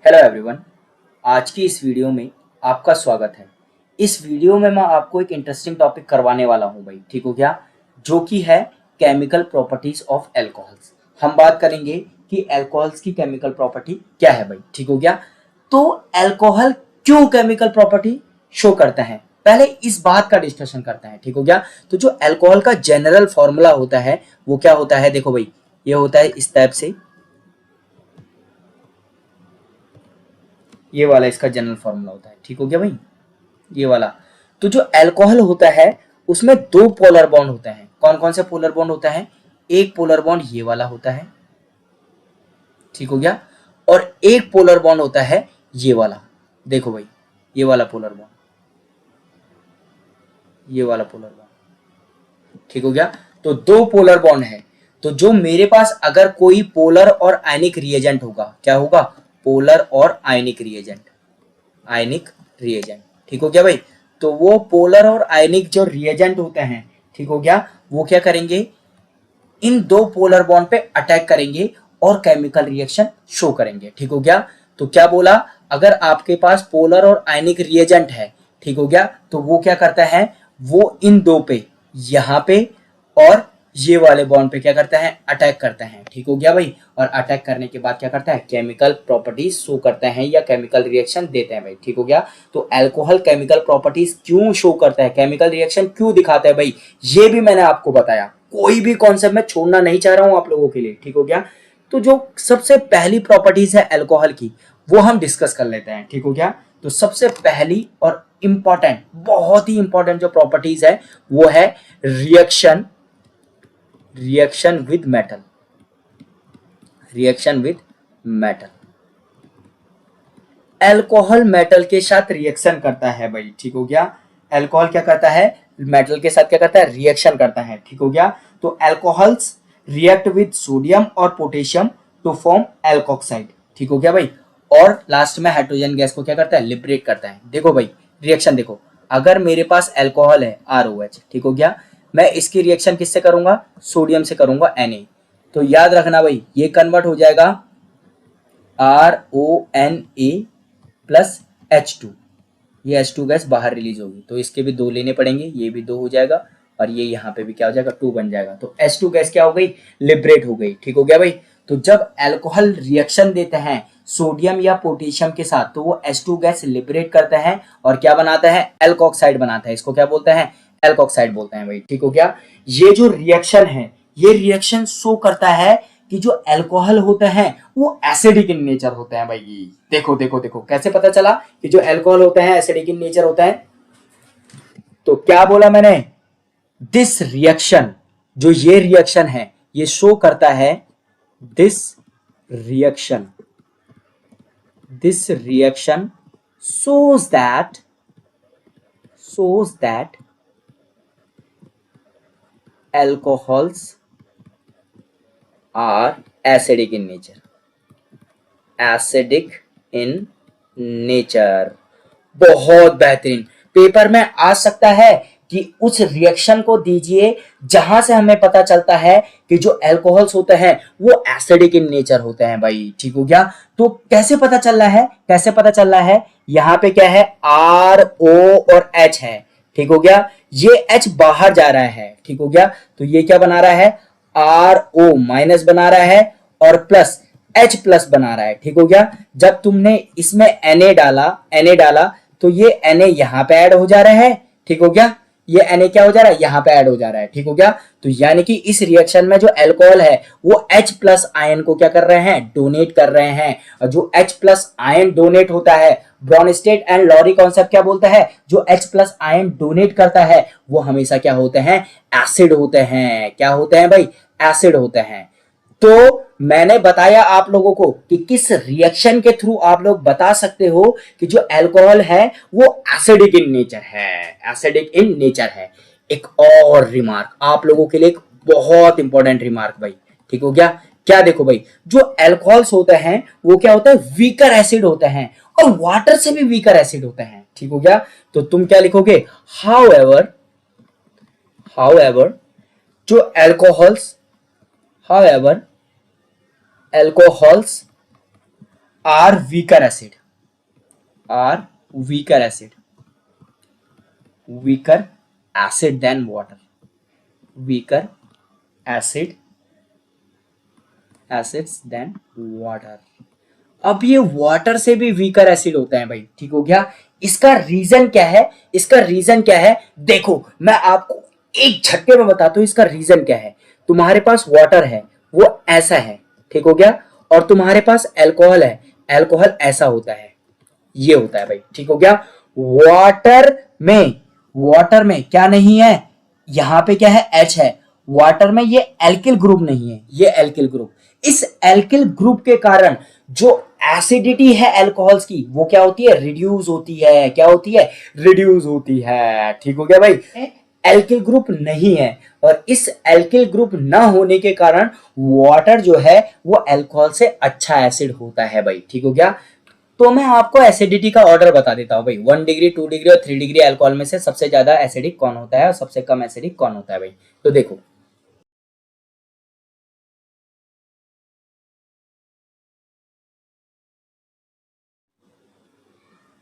Hello everyone. आज की इस वीडियो में आपका स्वागत है। इस वीडियो में मैं आपको एक इंटरेस्टिंग टॉपिक करवाने वाला हूं भाई, ठीक हो क्या? जो कि है केमिकल प्रॉपर्टीज ऑफ अल्कोहल्स। हम बात करेंगे कि अल्कोहल्स की केमिकल प्रॉपर्टी क्या है भाई, ठीक हो क्या? तो अल्कोहल क्यों केमिकल प्रॉपर्टी शो करता है, पहले इस बात का डिस्कशन करते हैं, ठीक हो क्या? तो जो अल्कोहल का जनरल फॉर्मूला होता है वो क्या होता है? देखो भाई, ये होता है इस टाइप से, ये वाला इसका जनरल फॉर्मूला होता है, ठीक हो गया भाई, ये वाला। तो जो अल्कोहल होता है उसमें दो पोलर बॉन्ड होते हैं। कौन कौन से पोलर बॉन्ड होता है? एक पोलर बॉन्ड ये वाला होता है, ठीक हो गया, और एक पोलर बॉन्ड होता है ये वाला। देखो भाई, ये वाला पोलर बॉन्ड, ये वाला पोलर बॉन्ड, ठीक हो गया। तो दो पोलर बॉन्ड है। तो जो मेरे पास अगर कोई पोलर और आयनिक रिएजेंट होगा, क्या होगा? पोलर और आयनिक रिएजेंट, आयनिक रिएजेंट, ठीक हो गया भाई। तो वो पोलर और आयनिक जो रिएजेंट होते हैं, ठीक हो गया, वो क्या करेंगे? इन दो पोलर बॉन्ड पे अटैक करेंगे और केमिकल रिएक्शन शो करेंगे, ठीक हो गया। तो क्या बोला? अगर आपके पास पोलर और आयनिक रिएजेंट है, ठीक हो गया, तो वो क्या करता है? वो इन दो पे, यहां पे और ये वाले बॉन्ड पे क्या करता है? अटैक करता है, ठीक हो गया भाई। और अटैक करने के बाद क्या करता है? केमिकल प्रॉपर्टीज शो करता है या केमिकल रिएक्शन देते हैं भाई, ठीक हो गया। तो अल्कोहल केमिकल प्रॉपर्टीज क्यों शो करता है, केमिकल रिएक्शन क्यों दिखाता है भाई, ये भी मैंने आपको बताया। कोई भी कॉन्सेप्ट मैं छोड़ना नहीं चाह रहा हूं आप लोगों के लिए, ठीक हो गया। तो जो सबसे पहली प्रॉपर्टीज है अल्कोहल की, वो हम डिस्कस कर लेते हैं, ठीक हो गया। तो सबसे पहली और इंपॉर्टेंट, बहुत ही इंपॉर्टेंट जो प्रॉपर्टीज है वो है reaction, reaction with metal, reaction with metal. Alcohol metal के साथ रिएक्शन करता है भाई, ठीक हो गया। अल्कोहल क्या करता है? मेटल के साथ क्या करता है? रिएक्शन करता है, ठीक हो गया। तो अल्कोहल्स रिएक्ट विद सोडियम और पोटेशियम टू फॉर्म एल्कोक्साइड, ठीक हो गया भाई। और लास्ट में हाइड्रोजन गैस को क्या करता है? लिबरेट करता है। देखो भाई, रिएक्शन देखो, अगर मेरे पास अल्कोहल है ROH, ठीक हो गया, मैं इसकी रिएक्शन किससे करूंगा? सोडियम से करूंगा, Na। तो याद रखना भाई, ये कन्वर्ट हो जाएगा RONA प्लस H2, ये H2 गैस बाहर रिलीज होगी, तो इसके भी दो लेने पड़ेंगे, ये भी दो हो जाएगा और ये यहाँ पे भी क्या हो जाएगा? 2 बन जाएगा। तो H2 गैस क्या हो गई? लिबरेट हो गई, ठीक हो गया भाई। तो जब अल्कोहल रिएक्शन देते हैं सोडियम या पोटेशियम के साथ, तो वो H2 गैस लिबरेट करता है और क्या बनाता है? एल्कोक्साइड बनाता है। इसको क्या बोलते हैं? एल्कोक्साइड बोलते हैं भाई, ठीक हो गया। ये जो रिएक्शन है, ये रिएक्शन शो करता है कि जो अल्कोहल होते हैं वो एसिडिक इन नेचर होते हैं भाई। देखो देखो देखो, कैसे पता चला कि जो अल्कोहल होते हैं एसिडिक इन नेचर होता है? तो क्या बोला मैंने? दिस रिएक्शन, जो ये रिएक्शन है, ये शो करता है, this reaction, this reaction shows that, shows that alcohols are acidic in nature, acidic in nature. बहुत बेहतरीन। पेपर में आ सकता है कि उस रिएक्शन को दीजिए जहां से हमें पता चलता है कि जो अल्कोहल्स होते हैं वो एसिडिक इन नेचर होते हैं भाई, ठीक हो गया। तो कैसे पता चल रहा है? कैसे पता चल रहा है? यहां पे क्या है? RO और H है, ठीक हो गया। ये H बाहर जा रहा है, ठीक हो गया। तो ये क्या बना रहा है? RO माइनस बना रहा है और प्लस H प्लस बना रहा है, ठीक हो गया। जब तुमने इसमें Na डाला, Na डाला, तो ये Na यहां पे ऐड हो जा रहा है, ठीक हो गया। ये Na क्या हो जा रहा है? यहां पे ऐड हो जा रहा है, ठीक हो गया। तो यानी कि इस रिएक्शन में जो अल्कोहल है वो H प्लस आयन को क्या कर रहे हैं? डोनेट कर रहे हैं। और जो H प्लस आयन डोनेट होता है, ब्रॉनस्टेड एंड लॉरी कॉन्सेप्ट क्या बोलता है? जो H प्लस आयन डोनेट करता है वो हमेशा क्या होते हैं? एसिड होते हैं। क्या होते हैं भाई? एसिड होते हैं। तो मैंने बताया आप लोगों को कि किस रिएक्शन के थ्रू आप लोग बता सकते हो कि जो अल्कोहल है वो एसिडिक इन नेचर है, एसिडिक इन नेचर है। एक और रिमार्क आप लोगों के लिए, एक बहुत इंपॉर्टेंट रिमार्क भाई, ठीक हो गया। क्या? देखो भाई, जो अल्कोहल्स होते हैं वो क्या होता है? वीकर एसिड होते हैं और वाटर से भी वीकर एसिड होते हैं, ठीक हो गया। तो तुम क्या लिखोगे? हाउएवर, हाउएवर जो alcohols, however alcohols are weaker acid, are weaker acid, weaker acid than water, weaker acid, acids than water. अब ये वाटर से भी वीकर एसिड होता है भाई, ठीक हो गया। इसका रीजन क्या है, इसका रीजन क्या है, देखो मैं आपको एक झटके में बताता हूं इसका रीजन क्या है। तुम्हारे पास वाटर है वो ऐसा है, ठीक हो गया, और तुम्हारे पास अल्कोहल है, अल्कोहल ऐसा होता है, ये होता है भाई, ठीक हो गया। वाटर में, वाटर में क्या नहीं है, यहां पे क्या है, H है, वाटर में ये एल्किल ग्रुप नहीं है, ये एल्किल ग्रुप। इस एल्किल ग्रुप के कारण जो एसिडिटी है अल्कोहल्स की वो क्या होती है, रिड्यूस होती है, क्या होती है, रिड्यूस होती है, ठीक हो गया भाई। एल्किल ग्रुप नहीं है, और इस एल्किल ग्रुप ना होने के कारण वाटर जो है वो अल्कोहल से अच्छा एसिड होता है भाई, ठीक हो गया। तो मैं आपको एसिडिटी का ऑर्डर बता देता हूँ भाई, 1 डिग्री 2 डिग्री और 3 डिग्री अल्कोहल में से सबसे ज्यादा एसिडिक कौन होता है और सबसे कम एसिडिक कौन होता है भाई। तो देखो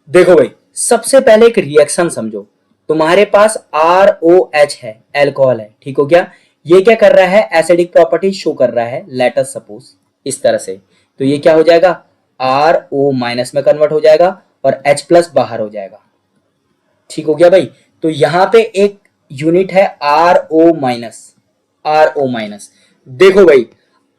देखो भाई, सबसे पहले एक रिएक्शन समझो। तुम्हारे पास ROH है, अल्कोहल है, ठीक हो गया। ये क्या कर रहा है, एसिडिक प्रॉपर्टी शो कर रहा है, लेट अस सपोज इस तरह से। तो ये क्या हो जाएगा, RO माइनस में कन्वर्ट हो जाएगा और H प्लस बाहर हो जाएगा, ठीक हो गया भाई। तो यहां पे एक यूनिट है RO माइनस, RO माइनस। देखो भाई,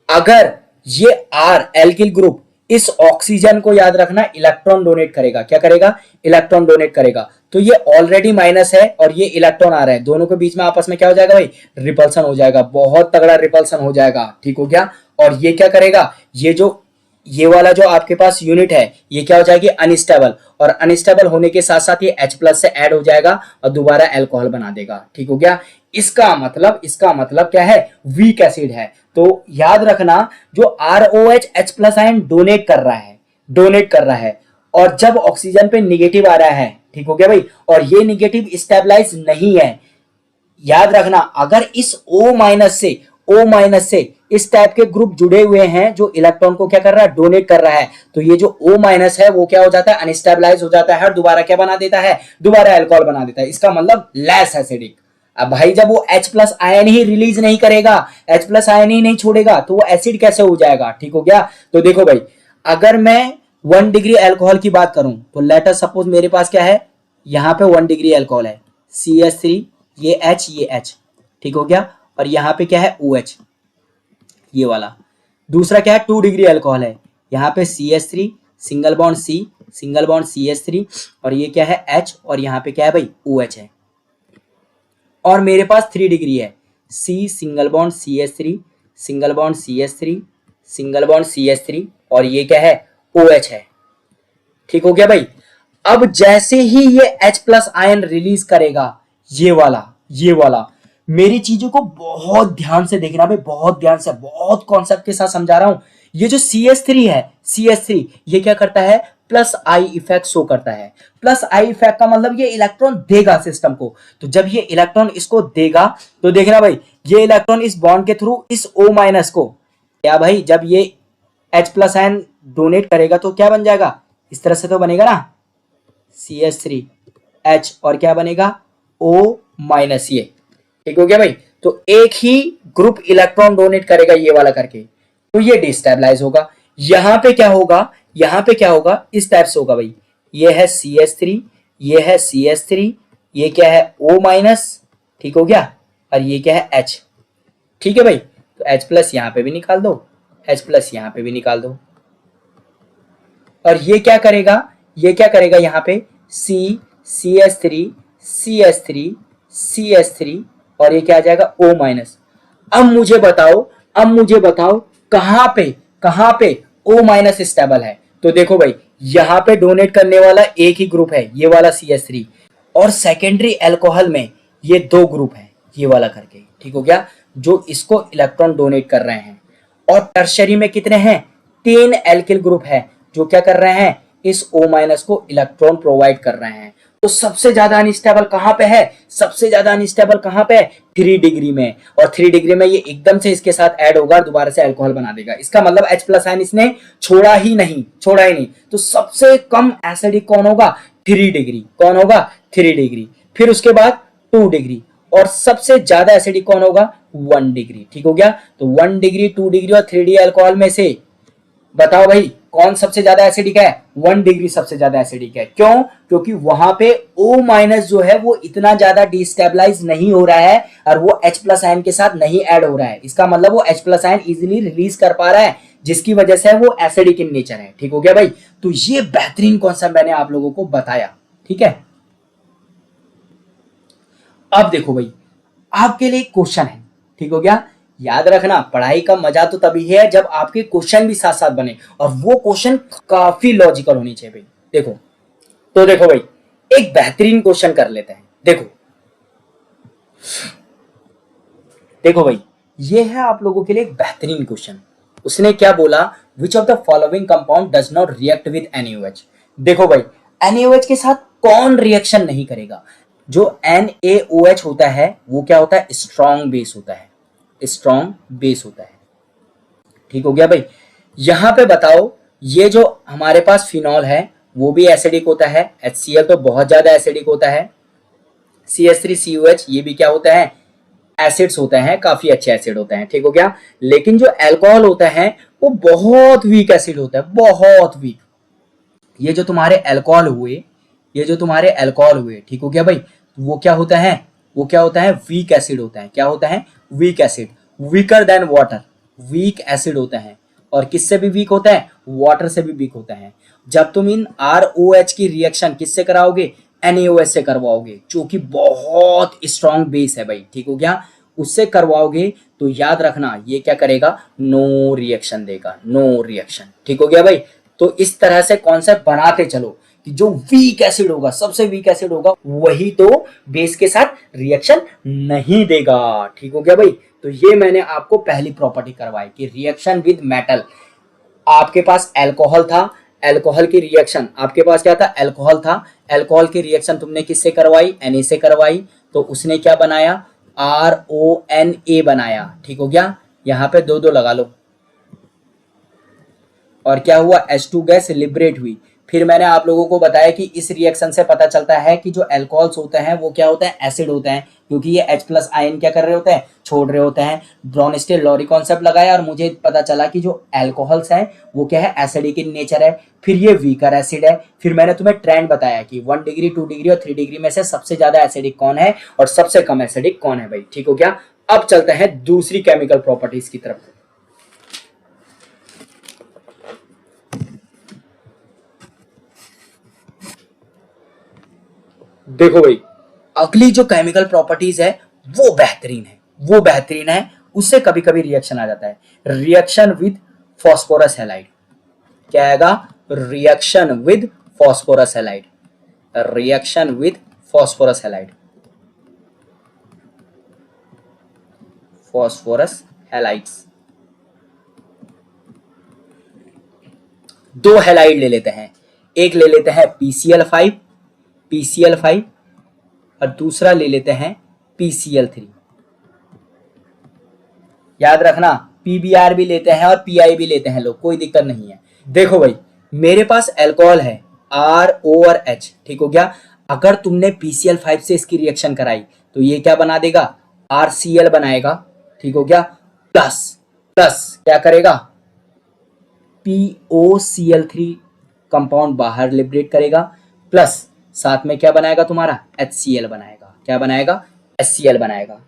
अगर ये R एल्किल ग्रुप इस ऑक्सीजन को, याद रखना, इलेक्ट्रॉन डोनेट करेगा, क्या करेगा, इलेक्ट्रॉन डोनेट करेगा। तो ये ऑलरेडी माइनस है और ये इलेक्ट्रॉन आ रहा है, दोनों के बीच में आपस में क्या हो जाएगा भाई, रिपल्सन हो जाएगा, बहुत तगड़ा रिपल्सन हो जाएगा, ठीक हो गया। और ये क्या करेगा, ये जो ये वाला जो आपके पास यूनिट है ये क्या हो जाएगी, अनस्टेबल, और अनस्टेबल होने के साथ साथ ये H प्लस से ऐड हो जाएगा और दोबारा अल्कोहल बना देगा, ठीक हो गया। इसका मतलब क्या है, वीक एसिड है। तो याद रखना, जो ROH H plus ion donate कर रहा है, डोनेट कर रहा है, और जब ऑक्सीजन पे निगेटिव आ रहा है, ठीक हो गया भाई, और ये निगेटिव स्टेबलाइज नहीं है, याद रखना, अगर इस O माइनस से इस टाइप के ग्रुप जुड़े हुए हैं जो इलेक्ट्रॉन को क्या कर रहा है, डोनेट कर रहा है, तो ये जो O माइनस है वो क्या हो जाता है, अनस्टेबलाइज हो जाता है और दोबारा क्या बना देता है, दोबारा अल्कोहल बना देता है। इसका मतलब लेस एसिडिक। अब भाई जब वो H प्लस आयन ही रिलीज नहीं करेगा, H प्लस आयन ही नहीं छोड़ेगा, तो वो एसिड कैसे हो जाएगा, ठीक हो गया। तो देखो भाई, अगर मैं 1 डिग्री अल्कोहल की बात करूं तो लेट अस सपोज मेरे पास क्या है, यहां पे 1 डिग्री अल्कोहल है, CH3, ये H, ठीक हो गया, और यहां पे क्या है, OH, ये वाला। दूसरा क्या है, 2 डिग्री अल्कोहल है, यहाँ पे CH3, single bond C, single bond CH3, और ये क्या है, H, और यहाँ पे क्या है भाई, OH है। और मेरे पास 3 डिग्री है, C, single bond CH3, single bond CH3, single bond CH3, और ये क्या है, OH है, ठीक हो गया भाई। अब जैसे ही ये H प्लस आयन रिलीज करेगा, ये वाला, मेरी चीजों को बहुत ध्यान से देखना भाई, बहुत ध्यान से, बहुत कॉन्सेप्ट के साथ समझा रहा हूं। ये जो CH3 है, CH3 ये क्या करता है, प्लस आई इफेक्ट शो करता है। प्लस आई इफेक्ट का मतलब ये इलेक्ट्रॉन देगा सिस्टम को। तो जब ये इलेक्ट्रॉन इसको देगा तो देखना भाई, ये इलेक्ट्रॉन इस बॉन्ड के थ्रू इस O माइनस को, क्या भाई, जब ये H प्लस आयन डोनेट करेगा तो क्या बन जाएगा, इस तरह से तो बनेगा ना, CH3H, और क्या बनेगा, O माइनस, ये ठीक हो गया भाई। तो एक ही ग्रुप इलेक्ट्रॉन डोनेट करेगा ये वाला करके, तो ये डिस्टेबलाइज होगा। यहां पे क्या होगा, यहां पे क्या होगा, इस टाइप से होगा भाई, ये है CH3, ये है CH3, ये क्या है, O माइनस, ठीक हो गया, और ये क्या है, H, ठीक है भाई। तो H प्लस यहां पे भी निकाल दो, H प्लस यहां पे भी निकाल दो, और ये क्या करेगा, ये क्या करेगा, यहां पे C, CH3, CH3, CH3, और ये क्या आ जाएगा, O माइनस। अब मुझे बताओ कहां पे O माइनस स्टेबल है। तो देखो भाई, यहां पे डोनेट करने वाला एक ही ग्रुप है, ये वाला CH3, और सेकेंडरी अल्कोहल में ये 2 ग्रुप है, ये वाला करके, ठीक हो गया, जो इसको इलेक्ट्रॉन डोनेट कर रहे हैं। और टर्शरी में कितने हैं, 3 एल्किल ग्रुप है जो क्या कर रहे हैं, इस O माइनस को इलेक्ट्रॉन प्रोवाइड कर रहे हैं। तो सबसे ज्यादा अनस्टेबल कहां पे है? सबसे ज्यादा अनस्टेबल कहां पे है? 3 डिग्री में। और 3 डिग्री में ये एकदम से इसके साथ ऐड होगा और दोबारा से अल्कोहल बना देगा। इसका मतलब H प्लस आयन इसने छोड़ा ही नहीं, छोड़ा ही नहीं। तो सबसे कम एसिडिक कौन होगा? 3 डिग्री। कौन होगा? 3 डिग्री। फिर उसके बाद 2 डिग्री। और सबसे ज्यादा एसिडिक कौन होगा? 1 डिग्री। ठीक हो गया। तो 1 डिग्री, 2 डिग्री और 3D अल्कोहल में से बताओ भाई कौन सबसे ज्यादा एसिडिक है? 1 डिग्री सबसे ज्यादा एसिडिक है। क्यों? क्योंकि वहां पे O माइनस जो है वो इतना ज्यादा डिस्टेबलाइज नहीं हो रहा है और वो H प्लस आयन के साथ नहीं ऐड हो रहा है। इसका मतलब वो H plus ion easily release कर पा रहा है, जिसकी वजह से वो एसिडिक इन नेचर है। ठीक हो गया भाई। तो ये बेहतरीन कॉन्सेप्ट मैंने आप लोगों को बताया। ठीक है। अब देखो भाई, आपके लिए क्वेश्चन है। ठीक हो गया। याद रखना, पढ़ाई का मजा तो तभी है जब आपके क्वेश्चन भी साथ साथ बने, और वो क्वेश्चन काफी लॉजिकल होनी चाहिए भाई। देखो, तो देखो भाई, एक बेहतरीन क्वेश्चन कर लेते हैं। देखो देखो भाई, ये है आप लोगों के लिए एक बेहतरीन क्वेश्चन। उसने क्या बोला? Which of the following compound does not react with NaOH। देखो भाई, NaOH के साथ कौन रिएक्शन नहीं करेगा? जो NaOH होता है वो क्या होता है? स्ट्रॉन्ग बेस होता है, स्ट्रॉन्ग बेस होता है। ठीक हो गया भाई। यहां पे बताओ, ये जो हमारे पास फिनॉल है वो भी एसिडिक होता है। HCl तो बहुत ज्यादा एसिडिक होता है। CH3COH ये भी क्या होता है? एसिड्स होते हैं, काफी अच्छे एसिड होते हैं। ठीक हो गया। लेकिन जो अल्कोहल होता है वो बहुत वीक एसिड होता है, बहुत वीक। ये जो तुम्हारे अल्कोहल हुए, ये जो तुम्हारे अल्कोहल हुए, ठीक हो गया भाई, तो वो क्या होता है? वो क्या होता है? वीक एसिड होता है। क्या होता है? Weak acid. Weaker then water, weak acid होता है। और किससे भी वीक होता है? वाटर से भी वीक होता है। जब तुम इन ROH की रिएक्शन किससे कराओगे? NaOH से करवाओगे, जो कि बहुत स्ट्रॉन्ग बेस है भाई। ठीक हो गया। उससे करवाओगे तो याद रखना ये क्या करेगा? नो रिएक्शन देगा, नो रिएक्शन। ठीक हो गया भाई। तो इस तरह से कॉन्सेप्ट बनाते चलो कि जो वीक एसिड होगा, सबसे वीक एसिड होगा, वही तो बेस के साथ रिएक्शन नहीं देगा। ठीक हो गया भाई। तो ये मैंने आपको पहली प्रॉपर्टी करवाई कि रिएक्शन विद मेटल। आपके पास अल्कोहल था, अल्कोहल की रिएक्शन, आपके पास क्या था? अल्कोहल था। अल्कोहल की रिएक्शन तुमने किससे करवाई? Na से करवाई। तो उसने क्या बनाया? RONA बनाया। ठीक हो गया। यहां पे दो दो लगा लो। और क्या हुआ? H2 गैस लिबरेट हुई। फिर मैंने आप लोगों को बताया कि इस रिएक्शन से पता चलता है कि जो अल्कोहल्स होते हैं वो क्या होते हैं? एसिड होते हैं, क्योंकि ये H प्लस आयन क्या कर रहे होते हैं? छोड़ रहे होते हैं। ब्रॉनस्टेड लॉरी कॉन्सेप्ट लगाया और मुझे पता चला कि जो अल्कोहल्स हैं वो क्या है? एसिडिक इन नेचर है। फिर ये वीकर एसिड है। फिर मैंने तुम्हें ट्रेंड बताया कि 1 डिग्री, 2 डिग्री और 3 डिग्री में से सबसे ज्यादा एसिडिक कौन है और सबसे कम एसिडिक कौन है भाई। ठीक हो गया। अब चलते हैं दूसरी केमिकल प्रॉपर्टीज की तरफ। देखो भाई, अगली जो केमिकल प्रॉपर्टीज है वो बेहतरीन है, वो बेहतरीन है। उससे कभी कभी रिएक्शन आ जाता है। Reaction with phosphorus halide. क्या आएगा? Reaction with phosphorus halide. Reaction with phosphorus halide. Phosphorus halides. दो हैलाइड ले लेते हैं। एक ले लेते हैं PCl5 और दूसरा ले लेते हैं PCl3। याद रखना, PBr भी लेते हैं और PI भी लेते हैं लोग, कोई दिक्कत नहीं है। देखो भाई, मेरे पास अल्कोहल है RO और H। ठीक हो गया। अगर तुमने PCl5 से इसकी रिएक्शन कराई तो ये क्या बना देगा? RCl बनाएगा। ठीक हो गया। प्लस प्लस क्या करेगा? POCl3 कंपाउंड बाहर लिबरेट करेगा। प्लस साथ में क्या बनाएगा? तुम्हारा HCl बनाएगा। क्या बनाएगा? HCl बनाएगा।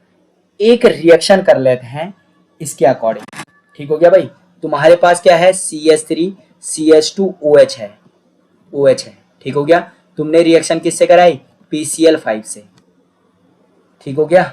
एक रिएक्शन कर लेते हैं इसके अकॉर्डिंग। ठीक हो गया भाई। तुम्हारे पास क्या है? CH3CH2OH है, OH है। ठीक हो गया। तुमने रिएक्शन किससे कराई? PCl5 से। ठीक हो गया।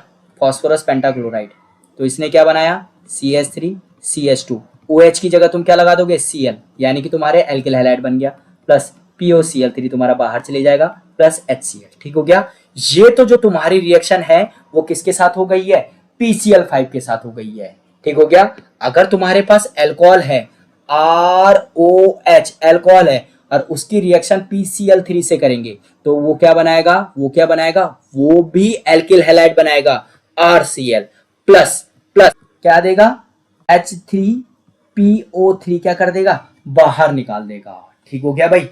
Phosphorus pentachloride. तो इसने क्या बनाया? CH3CH2। OH की जगह तुम क्या लगा दोगे? Cl, यानी कि तुम्हारे एल्किल हैलाइड बन गया। प्लस POCl3 तुम्हारा बाहर चले जाएगा, प्लस HCl। ठीक हो गया। ये तो जो तुम्हारी रिएक्शन है वो किसके साथ हो गई है? PCl5 के साथ हो गई है। ठीक हो गया। अगर तुम्हारे पास अल्कोहल है, ROH अल्कोहल है, और उसकी रिएक्शन PCl3 से करेंगे तो वो क्या बनाएगा, वो भी एल्किल हैलाइड बनाएगा, RCl प्लस प्लस क्या देगा, H3PO3 क्या कर देगा, बाहर निकाल देगा। ठीक हो गया भाई,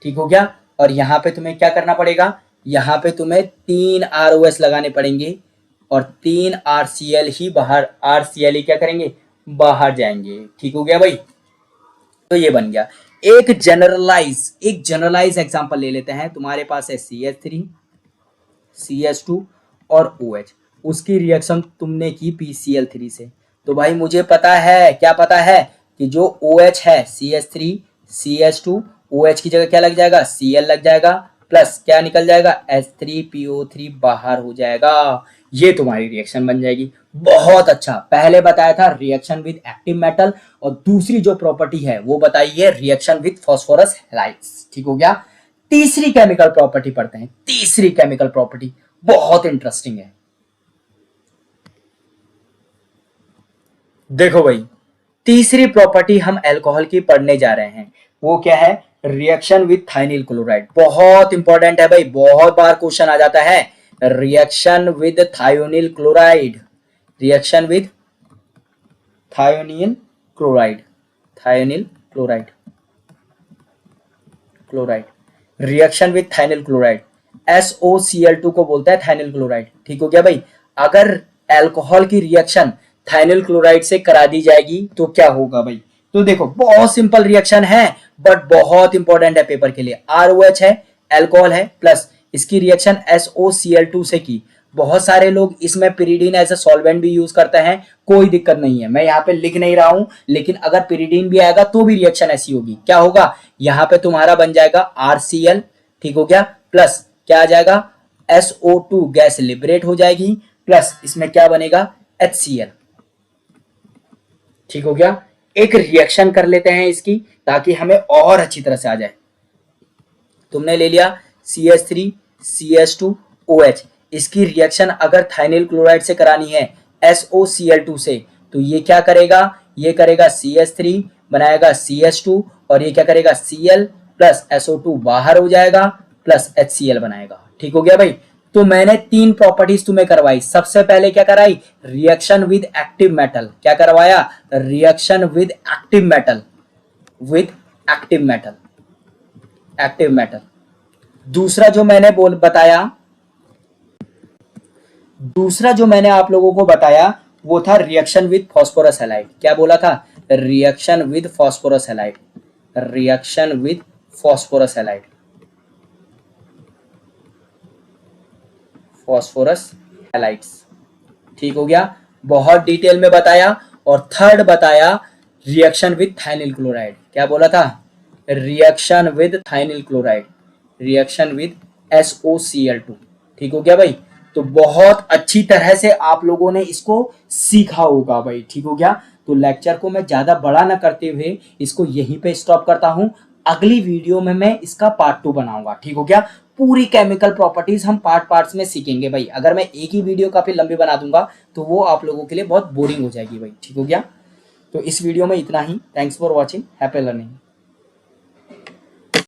ठीक हो गया। और यहाँ पे तुम्हें क्या करना पड़ेगा, यहाँ पे तुम्हें 3 ROS लगाने पड़ेंगे और 3 RCl ही बाहर, RCl ही क्या करेंगे, बाहर जाएंगे। ठीक हो गया भाई, तो ये बन गया। एक जनरलाइज एग्जांपल ले लेते हैं। तुम्हारे पास है CH3, CH2 और OH, उसकी रिएक्शन तुमने की PCl3 से। तो भाई मुझे पता है, क्या पता है, कि जो OH है CH3 CH2, OH की जगह क्या लग जाएगा, Cl लग जाएगा, प्लस क्या निकल जाएगा, H3PO3 बाहर हो जाएगा। ये तुम्हारी रिएक्शन बन जाएगी। बहुत अच्छा, पहले बताया था रिएक्शन विद एक्टिव मेटल, और दूसरी जो प्रॉपर्टी है वो बताई है रिएक्शन विद फास्फोरस हैलाइड्स। ठीक हो गया। तीसरी केमिकल प्रॉपर्टी पढ़ते हैं। तीसरी केमिकल प्रॉपर्टी बहुत इंटरेस्टिंग है। देखो भाई, तीसरी प्रॉपर्टी हम अल्कोहल की पढ़ने जा रहे हैं, वो क्या है, रिएक्शन विद थाइनिल क्लोराइड। बहुत इंपॉर्टेंट है भाई, बहुत बार क्वेश्चन आ जाता है। Reaction with thionyl chloride, reaction with thionyl chloride, thionyl chloride, chloride, reaction with thionyl chloride, SOCl2 को बोलता है थाइनिल क्लोराइड। ठीक हो गया भाई। अगर अल्कोहल की रिएक्शन थाइनिल क्लोराइड से करा दी जाएगी तो क्या होगा भाई, तो देखो बहुत सिंपल रिएक्शन है बट बहुत इंपॉर्टेंट है पेपर के लिए। ROH है, अल्कोहल है, प्लस इसकी रिएक्शन SOCl2 से की। बहुत सारे लोग इसमें पिरिडीन एज ए सॉल्वेंट भी यूज करते हैं, कोई दिक्कत नहीं है, मैं यहाँ पे लिख नहीं रहा हूं, लेकिन अगर पिरिडीन भी आएगा तो भी रिएक्शन ऐसी होगी। क्या होगा, यहाँ पे तुम्हारा बन जाएगा RCl, ठीक हो गया, प्लस क्या आ जाएगा, SO2 गैस लिबरेट हो जाएगी, प्लस इसमें क्या बनेगा, HCl। ठीक हो गया। एक रिएक्शन कर लेते हैं इसकी ताकि हमें और अच्छी तरह से आ जाए। तुमने ले लिया CH3 CH2 OH, इसकी रिएक्शन अगर थाइनिल क्लोराइड से करानी है SOCl2 से, तो ये क्या करेगा, ये करेगा CH3 बनाएगा CH2 और ये क्या करेगा Cl प्लस SO2 बाहर हो जाएगा प्लस HCl बनाएगा। ठीक हो गया भाई। तो मैंने 3 प्रॉपर्टीज तुम्हें करवाई। सबसे पहले क्या कराई, रिएक्शन विद एक्टिव मेटल। क्या करवाया, reaction with active metal, with active metal, active metal. दूसरा जो मैंने दूसरा जो मैंने आप लोगों को बताया वो था रिएक्शन विद फास्फोरस हैलाइड। क्या बोला था, reaction with phosphorus halide, reaction with phosphorus halide, phosphorus halides. ठीक हो गया, बहुत डिटेल में बताया। और थर्ड बताया रिएक्शन विद थाइनिल क्लोराइड। क्या बोला था, reaction with thionyl chloride, reaction with SOCl2। ठीक हो गया भाई। तो बहुत अच्छी तरह से आप लोगों ने इसको सीखा होगा भाई। ठीक हो गया। तो लेक्चर को मैं ज्यादा बड़ा ना करते हुए इसको यहीं पे स्टॉप करता हूं। अगली वीडियो में मैं इसका पार्ट 2 बनाऊंगा। ठीक हो गया। पूरी केमिकल प्रॉपर्टीज हम पार्ट्स में सीखेंगे भाई। अगर मैं एक ही वीडियो काफी लंबी बना दूंगा तो वो आप लोगों के लिए बहुत बोरिंग हो जाएगी भाई। ठीक हो गया। तो इस वीडियो में इतना ही। Thanks for watching, happy learning.